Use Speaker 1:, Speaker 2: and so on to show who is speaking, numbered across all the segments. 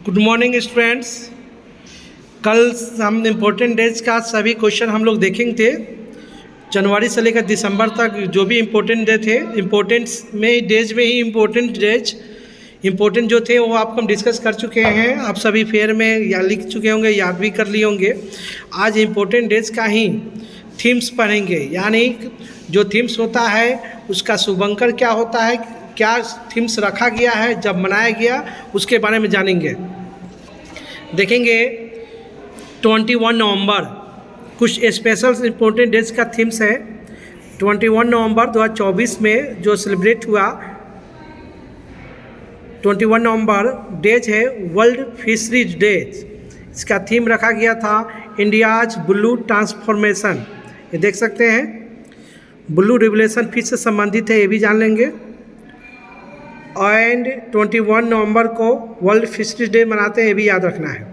Speaker 1: Good morning students. कल हम important days का सभी क्वेश्चन हम लोग देखेंगे। जनवरी से लेकर दिसंबर तक जो भी इम्पोर्टेंट डे थे, इम्पोर्टेंट्स में डेज में ही इम्पोर्टेंट जो थे वो आपको हम डिस्कस कर चुके हैं। आप सभी फेयर में या लिख चुके होंगे, याद भी कर लिए होंगे। आज इम्पोर्टेंट डेज का ही थीम्स पढ़ेंगे, यानी जो थीम्स होता है उसका शुभंकर क्या होता है, क्या थीम्स रखा गया है, जब मनाया गया, उसके बारे में जानेंगे। देखेंगे 21 नवंबर कुछ स्पेशल इम्पोर्टेंट डेज का थीम्स है। 21 नवंबर 2024 में जो सेलिब्रेट हुआ 21 नवंबर डेज है वर्ल्ड फिशरीज डेज। इसका थीम रखा गया था इंडियाज ब्लू ट्रांसफॉर्मेशन। ये देख सकते हैं, ब्लू रिवोल्यूशन फिश से संबंधित है, ये भी जान लेंगे। एंड 21 नवंबर को वर्ल्ड फिशरीज डे मनाते हैं, ये भी याद रखना है।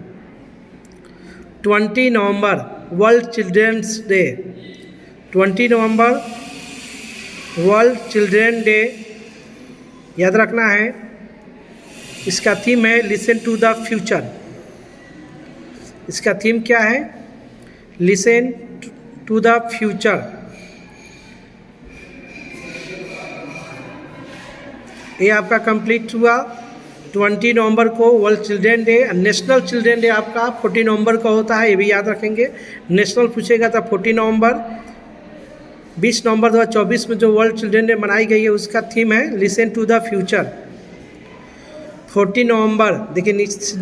Speaker 1: 20 नवंबर वर्ल्ड चिल्ड्रंस डे। 20 नवंबर वर्ल्ड चिल्ड्रन डे याद रखना है। इसका थीम है लिसन टू द फ्यूचर। इसका थीम क्या है? Listen to the future. ये आपका कंप्लीट हुआ। 20 नवंबर को world children day. National children day आपका 14 नवंबर को होता है, ये भी याद रखेंगे। नेशनल पूछेगा तो 14 नवंबर। 20 नवंबर 2024 में जो वर्ल्ड चिल्ड्रन डे मनाई गई है उसका थीम है लिसन टू द फ्यूचर। 14 नवंबर देखिए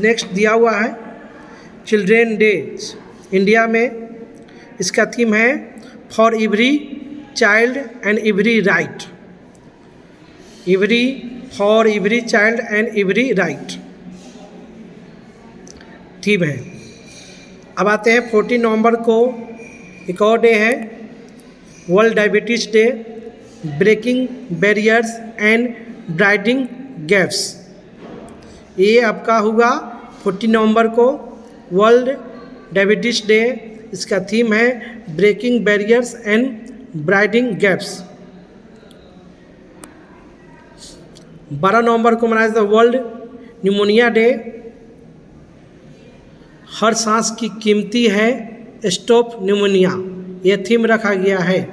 Speaker 1: नेक्स्ट दिया हुआ है चिल्ड्रन डे इंडिया में। इसका थीम है for every child and every right. For every child and every right theme है। अब आते हैं 14 नवंबर को एक और डे है world diabetes day, breaking barriers and bridging gaps. ये आपका हुआ 14 नवंबर को वर्ल्ड डायबिटीज़ डे। इसका थीम है breaking barriers and bridging gaps. 12 नवंबर को मनाया जाता है वर्ल्ड न्यूमोनिया डे। हर सांस की कीमती है, स्टॉप न्यूमोनिया, यह थीम रखा गया है।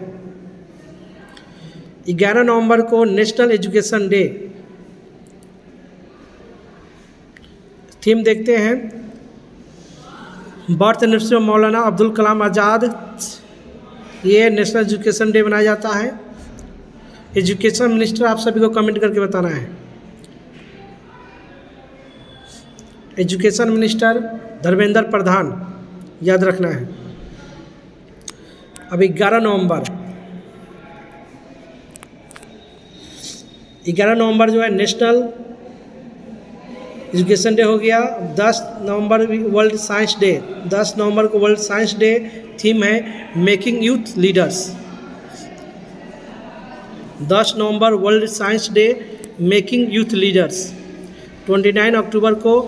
Speaker 1: 11 नवंबर को नेशनल एजुकेशन डे। थीम देखते हैं बर्थ एनिवर्सरी मौलाना अब्दुल कलाम आज़ाद। ये नेशनल एजुकेशन डे मनाया जाता है। एजुकेशन मिनिस्टर आप सभी को कमेंट करके बताना है। एजुकेशन मिनिस्टर धर्मेंद्र प्रधान, याद रखना है। अब 11 नवंबर जो है नेशनल एजुकेशन डे हो गया। 10 नवंबर वर्ल्ड साइंस डे। 10 नवंबर को वर्ल्ड साइंस डे। थीम है मेकिंग यूथ लीडर्स। 10 नवंबर world science day, making youth leaders. 29 अक्टूबर को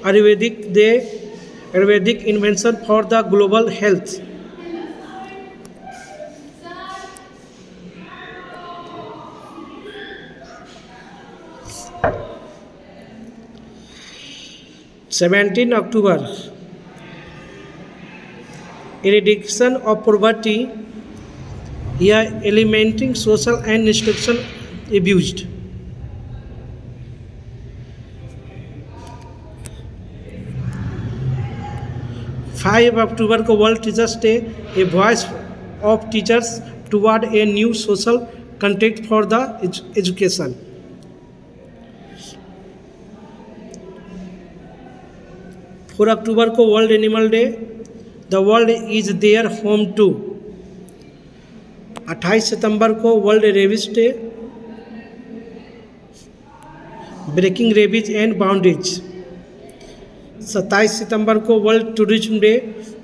Speaker 1: Ayurvedic day, Ayurvedic invention for the global health. Seventeen October eradication of poverty या eliminating social and instruction abused. 5 अक्टूबर को world teachers day, a voice of teachers toward a new social contact for the education. 4 अक्टूबर को world animal day, the world is their home too. 28 सितंबर को world rabies day, breaking rabies and boundaries. 27 सितंबर को world tourism day,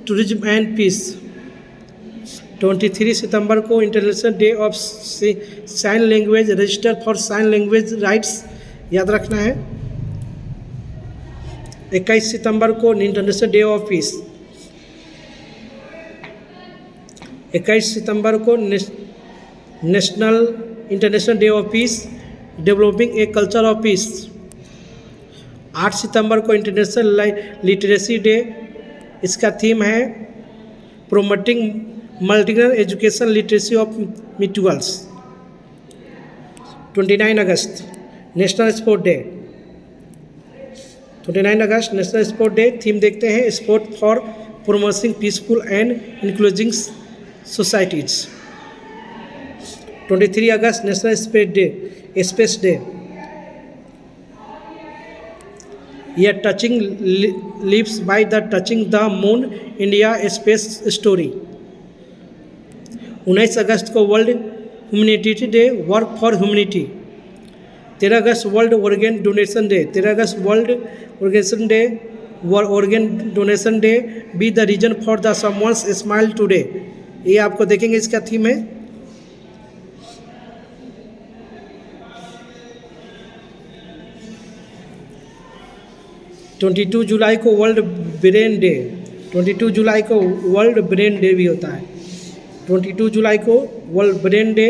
Speaker 1: tourism and peace. 23 सितंबर को international day of sign language, register for sign language rights, याद रखना है। 21 सितंबर को इंटरनेशनल डे ऑफ पीस। 21 सितंबर को international day of peace, developing a culture of peace. 8 सितंबर को इंटरनेशनल लिटरेसी डे, इसका थीम है promoting multiple education literacy of mutuals. 29 अगस्त नेशनल स्पोर्ट डे, 29 अगस्त नेशनल स्पोर्ट डे, थीम देखते हैं sport for promoting peaceful and inclusive societies. 23 अगस्त national space day, ये touching lives by the touching the moon India space story. 19 अगस्त को world humanity day, work for humanity. 13 अगस्त world organ donation day, 13 अगस्त world organ donation day, be the reason for the someone's smile today. ये आपको देखेंगे, इसका theme है। 22 जुलाई को वर्ल्ड ब्रेन डे, 22 जुलाई को वर्ल्ड ब्रेन डे भी होता है। 22 जुलाई को world brain day,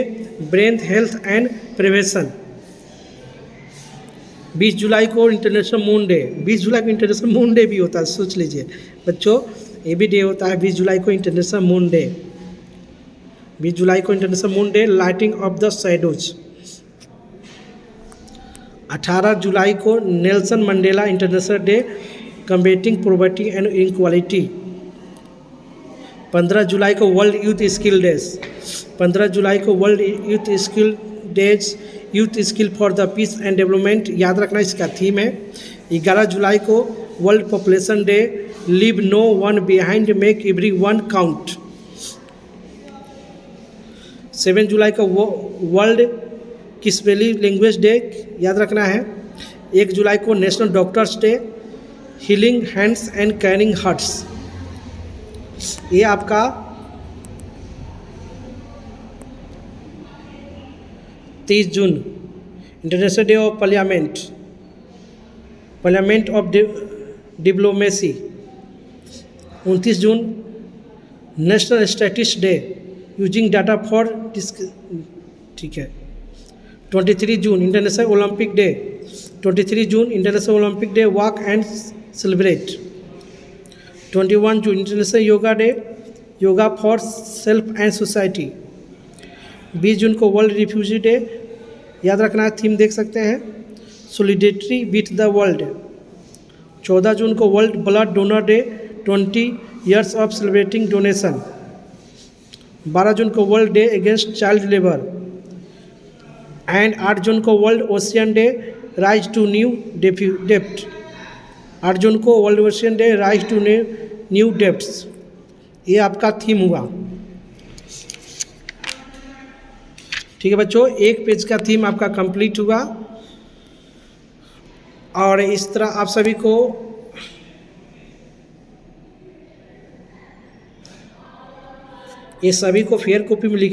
Speaker 1: brain health and prevention. 20 जुलाई को इंटरनेशनल मून डे, 20 जुलाई को इंटरनेशनल मून डे भी होता है, सोच लीजिए बच्चों, ये भी डे होता है 20 जुलाई को इंटरनेशनल मून डे। 20 जुलाई को international moon day, lighting of the shadows. 18 जुलाई को Nelson Mandela international day, combating poverty and inequality. 15 जुलाई को वर्ल्ड यूथ स्किल डेज, 15 जुलाई को world youth skill days, youth skill for the peace and development, याद रखना इसका थीम है। 11 जुलाई को world population day, leave no one behind, make every one count. 7 जुलाई को वर्ल्ड किस्बेली लैंग्वेज डे, याद रखना है। 1 जुलाई को national doctors day, healing hands and caring hearts. ये आपका 30 जून international day of parliament, parliament of diplomacy. 29 जून national statistics day, using data for ठीक है। 23 जून इंटरनेशनल ओलंपिक डे, 23 जून international Olympic day, walk and celebrate. 21 जून international yoga day, yoga for self and society. 20 जून को वर्ल्ड रिफ्यूजी डे, याद रखना है, थीम देख सकते हैं सोलिडेरिटी विथ द वर्ल्ड। 14 जून को world blood donor day, 20 years of celebrating donation. 12 जून को world day against child labour and 8 जून को world ocean day, rise to new depth. 8 जून को world ocean day, rise to new depths. ये आपका थीम हुआ। ठीक है बच्चों, एक पेज का थीम आपका कंप्लीट हुआ। और इस तरह आप सभी को ये सभी को फेयर कॉपी में लिख